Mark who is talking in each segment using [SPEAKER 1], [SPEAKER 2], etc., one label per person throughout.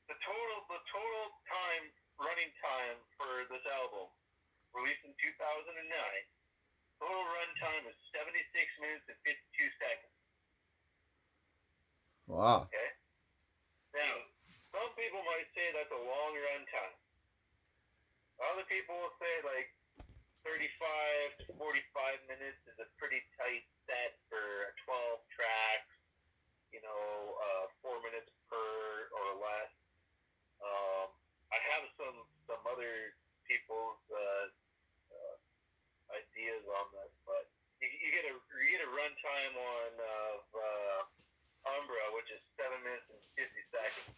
[SPEAKER 1] the total time running time for this album, released in 2009, total run time is 76 minutes and 52 seconds.
[SPEAKER 2] Wow.
[SPEAKER 1] Okay. Now, some people might say that's a long run time. Other people will say like 35 to 45 minutes is a pretty tight set for a 12 tracks, 4 minutes per or less. I have some other people's ideas on this, but you get a runtime on Umbra, which is 7 minutes and 50 seconds.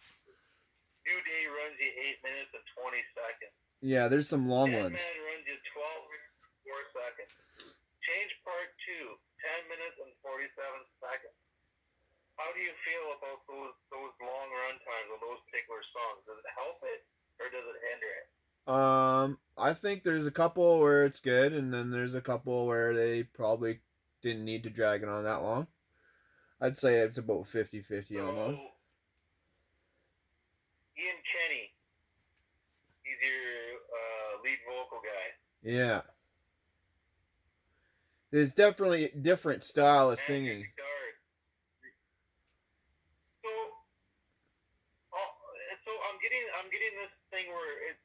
[SPEAKER 1] New Day runs you 8 minutes and 20 seconds.
[SPEAKER 2] Yeah, there's some long
[SPEAKER 1] Dead
[SPEAKER 2] ones.
[SPEAKER 1] Man runs you 12 minutes and 4 seconds. Change Part 2, 10 minutes and 47 seconds. How do you feel about those long run times on those particular songs? Does it help it or does it hinder it?
[SPEAKER 2] I think there's a couple where it's good, and then there's a couple where they probably didn't need to drag it on that long. I'd say it's about 50-50
[SPEAKER 1] So
[SPEAKER 2] almost.
[SPEAKER 1] Ian Kenny, he's your lead vocal guy.
[SPEAKER 2] Yeah. There's definitely a different style of
[SPEAKER 1] And your
[SPEAKER 2] singing.
[SPEAKER 1] guitar. So I'm getting this thing where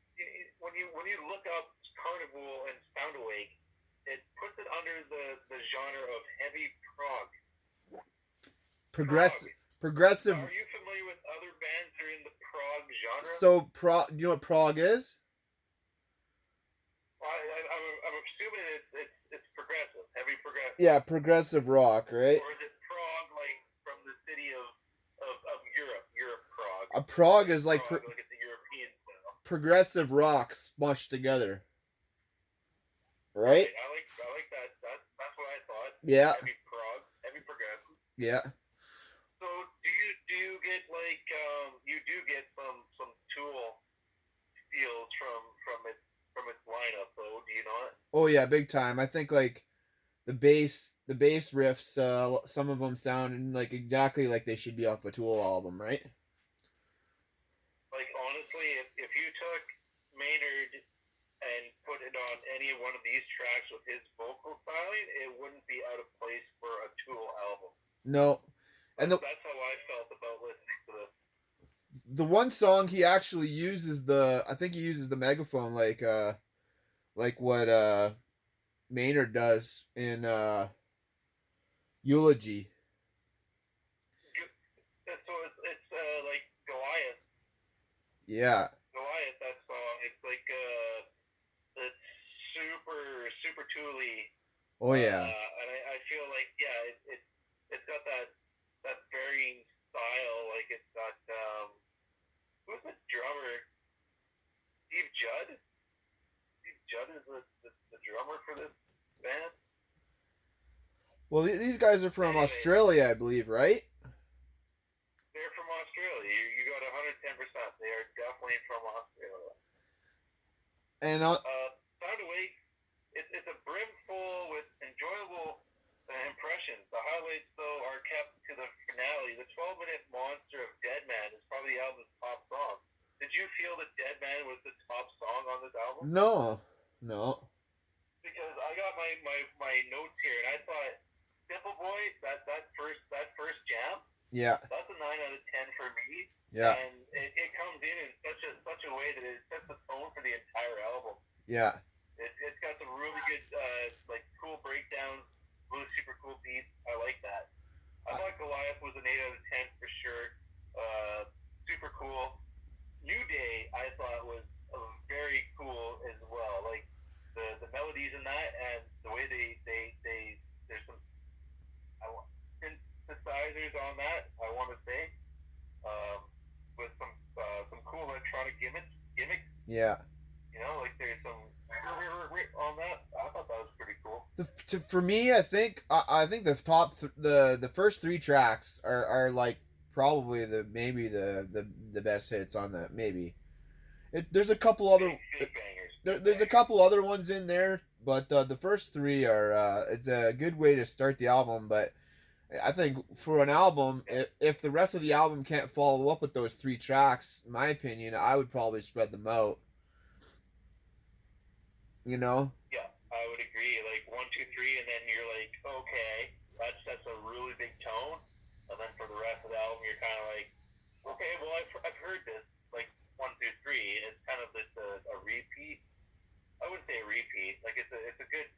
[SPEAKER 1] when you look up Karnavool and Sound Awake, it puts it under the genre of heavy prog.
[SPEAKER 2] Progressive.
[SPEAKER 1] Now, are you familiar with other bands that are in the prog genre?
[SPEAKER 2] So do you know what prog is?
[SPEAKER 1] I'm assuming it's progressive, heavy progressive.
[SPEAKER 2] Yeah, progressive rock, right?
[SPEAKER 1] Or is it prog like from the city of Europe prog?
[SPEAKER 2] A prog is like
[SPEAKER 1] like it's a European style.
[SPEAKER 2] Progressive rock smushed together.
[SPEAKER 1] Right? I like that. That's what I thought.
[SPEAKER 2] Yeah.
[SPEAKER 1] Heavy prog, heavy progressive.
[SPEAKER 2] Yeah.
[SPEAKER 1] So do you get like you do get some Tool feels from its lineup though? Do you not?
[SPEAKER 2] Oh yeah, big time. I think like the bass riffs, some of them sound like exactly like they should be off a Tool album, right?
[SPEAKER 1] Like honestly, if you took Maynard and put it on any one of these tracks with his vocal styling, it wouldn't be out of place for a Tool album.
[SPEAKER 2] No. And
[SPEAKER 1] that's how I felt about listening to this.
[SPEAKER 2] The one song he actually uses I think he uses the megaphone like what Maynard does in Eulogy.
[SPEAKER 1] So it's like Goliath.
[SPEAKER 2] Yeah.
[SPEAKER 1] Goliath, that song. It's like it's super Tool-y.
[SPEAKER 2] Oh yeah.
[SPEAKER 1] And I feel like it's got that varying style. Like it's got who's the drummer? Steve Judd. Steve Judd is the drummer for this band.
[SPEAKER 2] Well, these guys are from Australia, I believe, right?
[SPEAKER 1] They're from Australia. You got 110%. They are definitely from Australia.
[SPEAKER 2] And
[SPEAKER 1] Sound Awake, it's a brimful with enjoyable impressions. The highlights, though, are kept to the finale. The 12-minute monster of Dead Man is probably the album's top song. Did you feel that Dead Man was the top song on this album?
[SPEAKER 2] No.
[SPEAKER 1] Because I got my notes here, and I thought Simple Boy, that first jam.
[SPEAKER 2] Yeah.
[SPEAKER 1] That's a 9 out of 10 for me.
[SPEAKER 2] Yeah.
[SPEAKER 1] And it comes in such a way that it sets the tone for the entire album.
[SPEAKER 2] Yeah.
[SPEAKER 1] It's got some really good like cool breakdowns, really super cool beats. I like that. I thought Goliath was an 8 out of 10 for sure. Super cool. New Day I thought was very cool as well. Like the melodies in that and the way they there's some synthesizers on that. I want to say with some cool electronic gimmicks.
[SPEAKER 2] Yeah.
[SPEAKER 1] Like there's some on that. I thought that was pretty cool.
[SPEAKER 2] For me, I think the top the first three tracks are like probably maybe the best hits on that. Maybe there's a couple other there's a couple other ones in there, but the first three are it's a good way to start the album. But I think for an album, if the rest of the album can't follow up with those 3 tracks, in my opinion, I would probably spread them out. You know?
[SPEAKER 1] Yeah, I would agree. Like 1, 2, 3, and then you're like, okay, that sets a really big tone. And then for the rest of the album, you're kind of like, okay, well, I've heard this like 1, 2, 3. It's kind of just a repeat. I wouldn't say a repeat. Like it's a good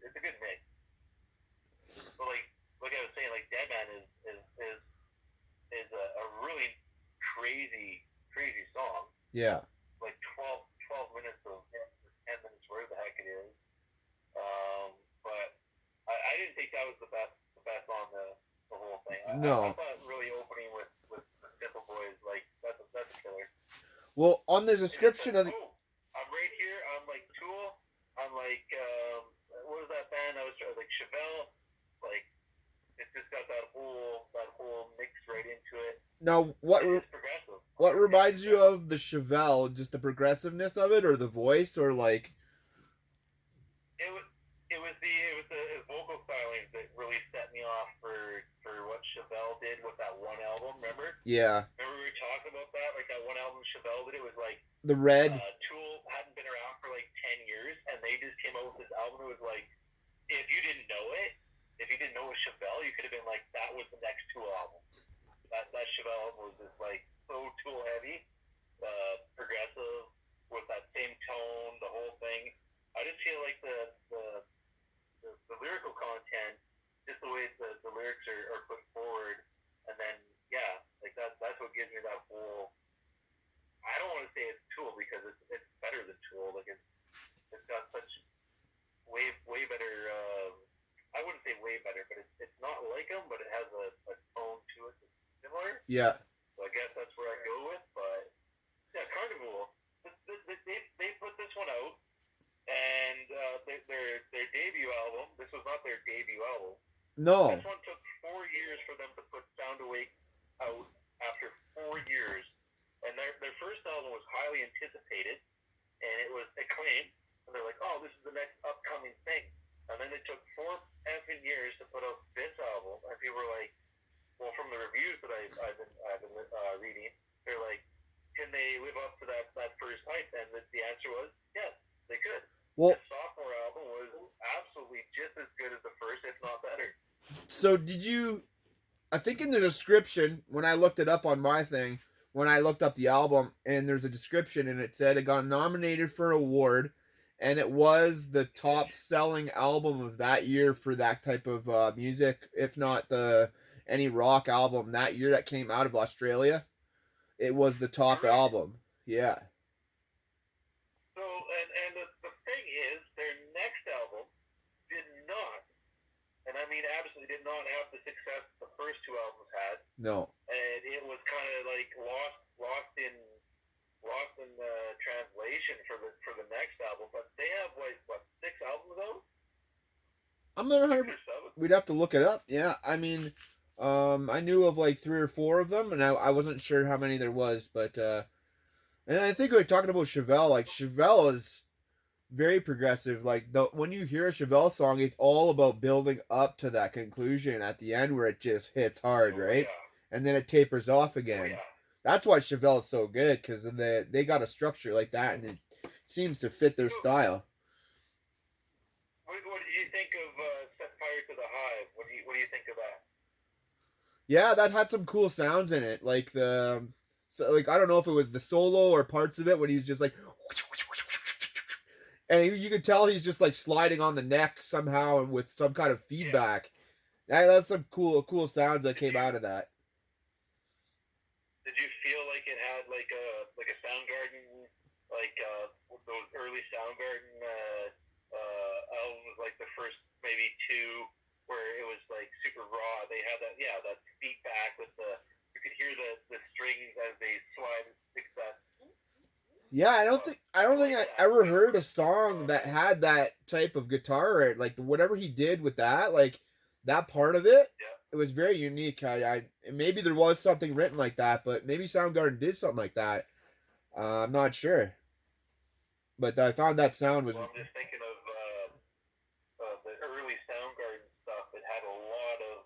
[SPEAKER 1] mix. But like I was saying, like Deadman is a really crazy song.
[SPEAKER 2] Yeah.
[SPEAKER 1] Like 12 minutes of 10 minutes, where the heck it is. But I didn't think that was the best on the whole thing. I
[SPEAKER 2] No.
[SPEAKER 1] thought really opening with the Simple Boys, like that's a killer.
[SPEAKER 2] Well, on the description of the.
[SPEAKER 1] Oh, I'm right here. I'm like Tool. I'm like what was that band? I was like Chevelle. Like it's just got that whole mix right into it.
[SPEAKER 2] Now,
[SPEAKER 1] It's progressive.
[SPEAKER 2] what reminds you of the Chevelle? Just the progressiveness of it, or the voice, or like?
[SPEAKER 1] It was the vocal stylings that really set me off for what Chevelle did with that one album. Remember?
[SPEAKER 2] Yeah.
[SPEAKER 1] Remember we were talking about that? Like that one album Chevelle did. It was like
[SPEAKER 2] the Red.
[SPEAKER 1] Tool hadn't been around for like 10 years, and they just came out with this album. It was like, if you didn't know it, if you didn't know it was Chevelle, you could have been like, that was the next Tool album. That Chevelle album was just like so Tool heavy, progressive, with that same tone, the whole thing. I just feel like the lyrical content, just the way the lyrics are put forward, and then yeah, like that's what gives me that whole. I don't want to say it's Tool because it's better than Tool. Like it's got such way better. I wouldn't say way better, but it's not like them, but it has a tone to it that's similar.
[SPEAKER 2] Yeah.
[SPEAKER 1] So I guess that's where I go with. But yeah, Karnavool. They put this one out, and their debut album. This was not their debut album.
[SPEAKER 2] No.
[SPEAKER 1] This one took 4 years for them to put Sound Awake out after 4 years. And their first album was highly anticipated, and it was acclaimed. And they're like, oh, this is the next upcoming thing. And then it took 4 effing years to put out this album. And people were like, well, from the reviews that I've been reading, they're like, can they live up to that first hype? And the answer was, yes, they could.
[SPEAKER 2] Well,
[SPEAKER 1] the sophomore album was absolutely just as good as the first, if not better.
[SPEAKER 2] So did you? I think in the description when I looked it up on my thing, when I looked up the album, and there's a description and it said it got nominated for an award, and it was the top selling album of that year for that type of music, if not any rock album that year that came out of Australia. It was the top album. Yeah.
[SPEAKER 1] So and the thing is, their next album did not, and I mean absolutely did not have the success the first 2 albums had.
[SPEAKER 2] No.
[SPEAKER 1] And it was kind of like lost in translation for the next album. But they have like what 6 albums out?
[SPEAKER 2] I'm not 100. We'd have to look it up. Yeah, I mean, I knew of like 3 or 4 of them, and I wasn't sure how many there was, but and I think we're talking about Chevelle. Like Chevelle is very progressive. Like when you hear a Chevelle song, it's all about building up to that conclusion at the end where it just hits hard, right? Yeah. And then it tapers off again. Yeah. That's why Chevelle is so good, because they got a structure like that, and it seems to fit their style.
[SPEAKER 1] What did you think of Set Fire to the Hive? What do you think of that?
[SPEAKER 2] Yeah, that had some cool sounds in it. Like I don't know if it was the solo or parts of it when he's just like, and you could tell he's just like sliding on the neck somehow and with some kind of feedback. Yeah. That's some cool sounds that came out of that.
[SPEAKER 1] Did you feel like it had like a Soundgarden, like those early Soundgarden albums, like the first maybe 2, where it was like super raw? They had that feedback with you could hear the strings as they slide and stick that.
[SPEAKER 2] Yeah, I don't think I ever heard a song that had that type of guitar. Like whatever he did with that, like that part of it.
[SPEAKER 1] Yeah.
[SPEAKER 2] It was very unique. Maybe there was something written like that, but maybe Soundgarden did something like that. I'm not sure. But I found that sound was.
[SPEAKER 1] Well, I'm just thinking of the early Soundgarden stuff. It had a lot of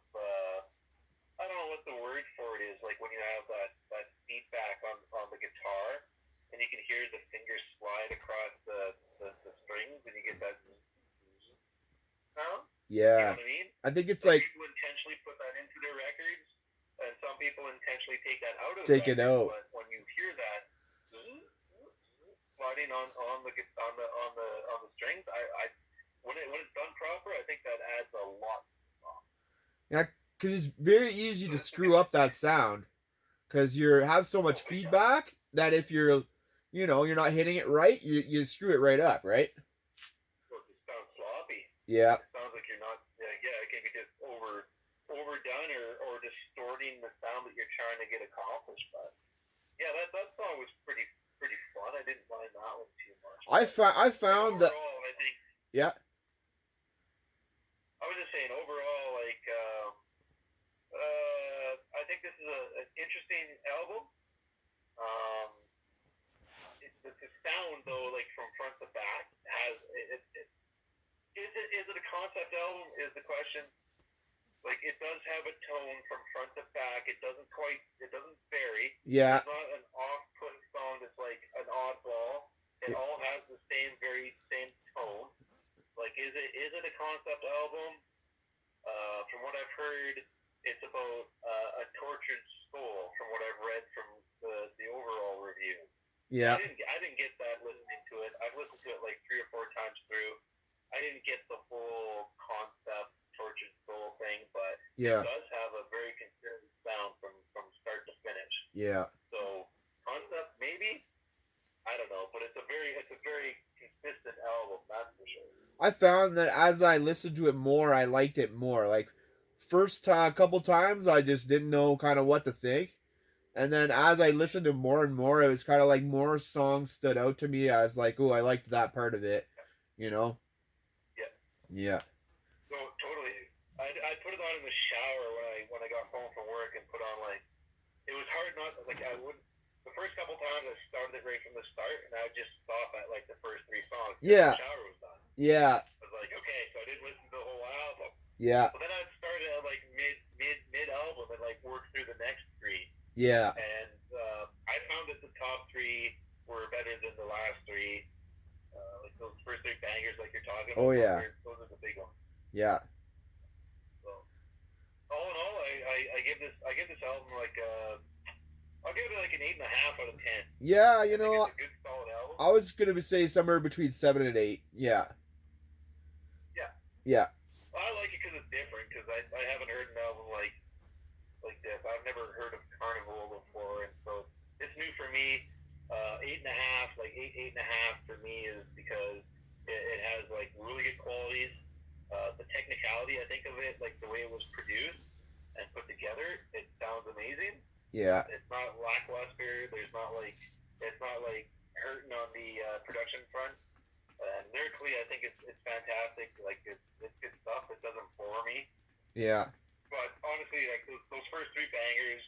[SPEAKER 1] and you can hear the fingers slide across the strings, and you get that sound.
[SPEAKER 2] Yeah.
[SPEAKER 1] You know what I mean?
[SPEAKER 2] I think it's
[SPEAKER 1] Like
[SPEAKER 2] like
[SPEAKER 1] people intentionally put that into their records, and some people intentionally take that out of the
[SPEAKER 2] take it
[SPEAKER 1] records.
[SPEAKER 2] out.
[SPEAKER 1] But when you hear that sliding on the strings, I when it's done proper, I think that adds a lot.
[SPEAKER 2] Yeah, because it's very easy to screw up that sound. Because you have so much feedback that if you're, you're not hitting it right, you screw it right up, right?
[SPEAKER 1] Well, it sounds sloppy.
[SPEAKER 2] Yeah.
[SPEAKER 1] It sounds like you're not. Yeah, it can be just overdone or distorting the sound that you're trying to get accomplished. But yeah, that song was pretty fun. I didn't mind that one too much.
[SPEAKER 2] I found that.
[SPEAKER 1] Overall, I think.
[SPEAKER 2] Yeah.
[SPEAKER 1] I was just saying, overall, like, I think this is an interesting album. The sound, though, like from front to back, has is it a concept album? Is the question. Like, it does have a tone from front to back. It doesn't vary.
[SPEAKER 2] Yeah.
[SPEAKER 1] It's not an off-put song that's like an oddball. It all has the same tone. Like, is it a concept album? From what I've heard, it's about a tortured soul. From what I've read from the overall review.
[SPEAKER 2] Yeah.
[SPEAKER 1] I didn't get that listening to it. I've listened to it like 3 or 4 times through. I didn't get the full concept tortured soul thing, but
[SPEAKER 2] Yeah.
[SPEAKER 1] it does have a very consistent sound from start to finish.
[SPEAKER 2] Yeah.
[SPEAKER 1] So concept maybe, I don't know, but it's a very consistent album, that's for sure.
[SPEAKER 2] I found that as I listened to it more, I liked it more. Like first couple times, I just didn't know kind of what to think. And then as I listened to more and more, it was kind of like more songs stood out to me as like, oh, I liked that part of it, you know?
[SPEAKER 1] Yeah.
[SPEAKER 2] Yeah.
[SPEAKER 1] No, totally. I put it on in the shower when I got home from work and put on like, it was hard not, like I wouldn't, the first couple times I started it right from the start and I would just stop at like the first 3 songs.
[SPEAKER 2] Yeah.
[SPEAKER 1] The shower was done.
[SPEAKER 2] Yeah.
[SPEAKER 1] I was like, okay, so I didn't listen to the whole album.
[SPEAKER 2] Yeah.
[SPEAKER 1] But then I'd start at like mid album and like work through the next 3.
[SPEAKER 2] Yeah.
[SPEAKER 1] And I found that the top 3 were better than the last 3. Like those first 3 bangers, like you're talking about.
[SPEAKER 2] Oh yeah.
[SPEAKER 1] Those are the big ones.
[SPEAKER 2] Yeah.
[SPEAKER 1] So all in all, I give this album like I'll give it like an 8.5 out of 10.
[SPEAKER 2] Yeah,
[SPEAKER 1] it's a good solid album.
[SPEAKER 2] I was gonna say somewhere between 7 and 8. Yeah.
[SPEAKER 1] Yeah.
[SPEAKER 2] Yeah.
[SPEAKER 1] Well, I like it because it's different. Because I haven't heard an album like this. I've never heard of Karnavool before, and so it's new for me. 8.5, like 8.5 for me is because it has like really good qualities. The technicality, I think of it, like the way it was produced and put together, it sounds amazing.
[SPEAKER 2] Yeah.
[SPEAKER 1] It's not lackluster. It's not like hurting on the production front. Lyrically, I think it's fantastic. Like it's good stuff. It doesn't bore me.
[SPEAKER 2] Yeah.
[SPEAKER 1] But honestly, like those first 3 bangers,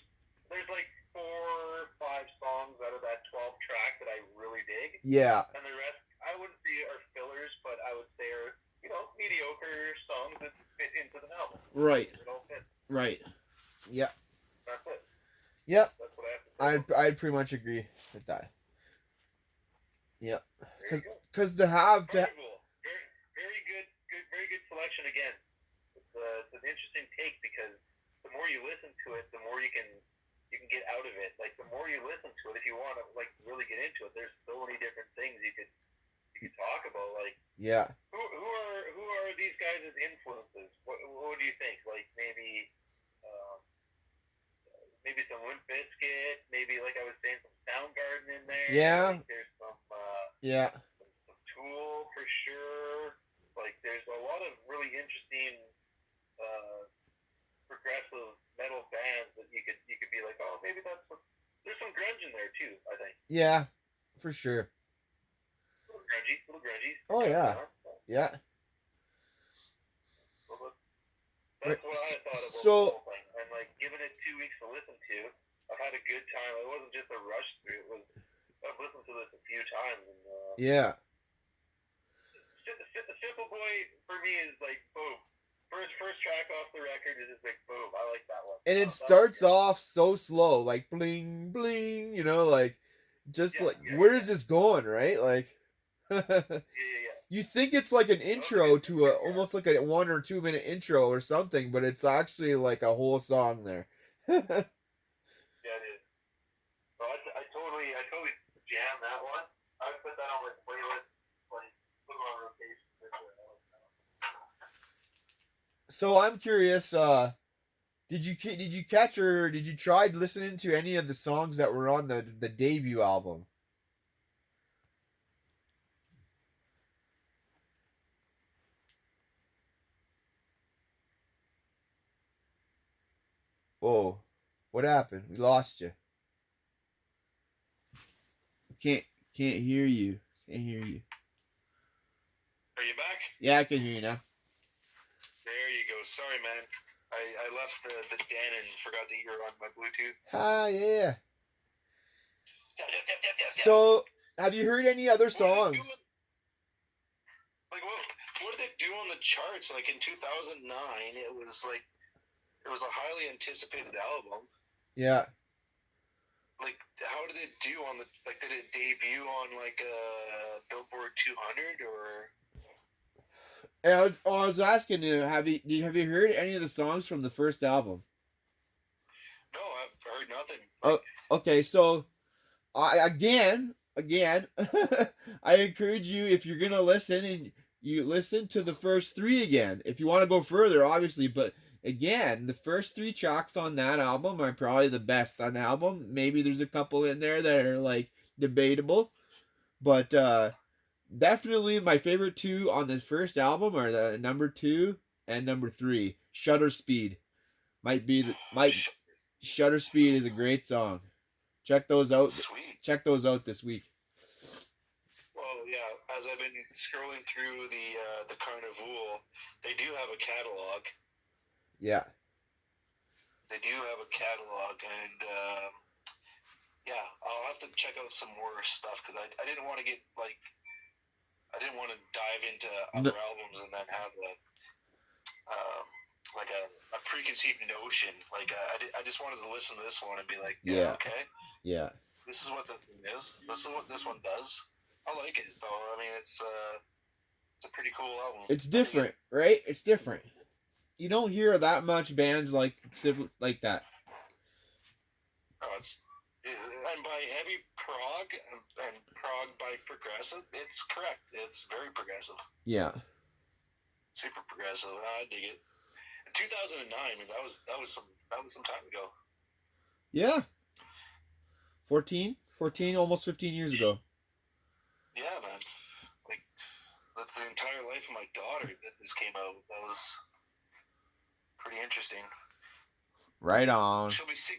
[SPEAKER 1] there's like 4 or 5 songs out of that 12 track that I really dig.
[SPEAKER 2] Yeah.
[SPEAKER 1] And the rest, I wouldn't say are fillers, but I would say are mediocre songs that fit into the album.
[SPEAKER 2] Right.
[SPEAKER 1] It all fits.
[SPEAKER 2] Right. Yeah.
[SPEAKER 1] That's it.
[SPEAKER 2] Yep.
[SPEAKER 1] That's what I have to say.
[SPEAKER 2] I'd pretty much agree with that. Yep. Because to
[SPEAKER 1] Karnavool, very good selection again. It's an interesting take because the more you listen to it, the more you can get out of it. Like the more you listen to it, if you want to like really get into it, there's so many different things you could talk about. Like
[SPEAKER 2] yeah.
[SPEAKER 1] Who are these guys' influences? What do you think? Like maybe some Limp Bizkit, maybe like I was saying some Soundgarden in there.
[SPEAKER 2] Yeah.
[SPEAKER 1] Like there's some some Tool for sure. Like there's a lot of really interesting progressive metal bands that you could be like, oh, maybe there's some grunge in there too, I think.
[SPEAKER 2] Yeah, for sure.
[SPEAKER 1] A little grungy.
[SPEAKER 2] Oh yeah. Yeah.
[SPEAKER 1] That's what I thought about
[SPEAKER 2] the
[SPEAKER 1] whole thing. And like giving it 2 weeks to listen to, I've had a good time. It wasn't just a rush through. I've listened to this a few times. And,
[SPEAKER 2] yeah.
[SPEAKER 1] The Simple Boy for me is like boom. First track off the record is just like boom. I like that one.
[SPEAKER 2] And it starts off so slow, like bling bling, like just
[SPEAKER 1] Yeah,
[SPEAKER 2] like
[SPEAKER 1] yeah,
[SPEAKER 2] where
[SPEAKER 1] yeah.
[SPEAKER 2] is this going, right? Like
[SPEAKER 1] Yeah.
[SPEAKER 2] you think it's like an
[SPEAKER 1] Okay.
[SPEAKER 2] intro to a almost like a 1 or 2 minute intro or something, but it's actually like a whole song there.
[SPEAKER 1] Yeah, it is. So I totally jam that one. I would put that on my playlist, like put it on rotation.
[SPEAKER 2] So I'm curious, did you catch or did you try listening to any of the songs that were on the debut album? Oh, what happened? We lost you. Can't can't hear you. Can't hear you.
[SPEAKER 1] Are you back?
[SPEAKER 2] Yeah, I can hear you now.
[SPEAKER 1] There you go. Sorry, man. I left the den and forgot that you were on my Bluetooth.
[SPEAKER 2] Ah, yeah.
[SPEAKER 1] Yeah.
[SPEAKER 2] So, have you heard any other
[SPEAKER 1] What did it
[SPEAKER 2] songs?
[SPEAKER 1] do? Like what did it do on the charts? Like in 2009, it was like it was a highly anticipated album.
[SPEAKER 2] Yeah.
[SPEAKER 1] Like how did it do on the like did it debut on like a Billboard 200 or
[SPEAKER 2] I was asking you, have you heard any of the songs from the first album?
[SPEAKER 1] no? I've heard nothing.
[SPEAKER 2] Oh,
[SPEAKER 1] Like
[SPEAKER 2] okay. So, again, I encourage you if you're gonna listen and you listen to the first three again. If you want to go further, obviously, but again, the first three tracks on that album are probably the best on the album. Maybe there's a couple in there that are like debatable, but definitely my favorite two on the first album are the number two and number three. Shutter Speed might be the might Shutter Speed is a great song. Check those out.
[SPEAKER 1] sweet.
[SPEAKER 2] Check those out this week.
[SPEAKER 1] Well, yeah. As I've been scrolling through the Karnavool, they do have a catalog.
[SPEAKER 2] Yeah.
[SPEAKER 1] They do have a catalog, and yeah, I'll have to check out some more stuff because I didn't want to get like I didn't want to dive into other albums and then have like a preconceived notion. Like I just wanted to listen to this one and be like, yeah, okay,
[SPEAKER 2] Yeah.
[SPEAKER 1] this is what the thing is. This is what this one does. I like it though. I mean, it's a pretty cool album.
[SPEAKER 2] It's different, right? It's different. You don't hear that much bands like that.
[SPEAKER 1] Oh, it's and by heavy prog and prog by progressive, it's correct. It's very progressive.
[SPEAKER 2] Yeah.
[SPEAKER 1] Super progressive. I dig it. In 2009, I mean, that was some time ago.
[SPEAKER 2] Yeah. 14, almost 15 years ago.
[SPEAKER 1] Yeah, man. Like that's the entire life of my daughter that this came out. That was pretty interesting.
[SPEAKER 2] Right on.
[SPEAKER 1] She'll be 16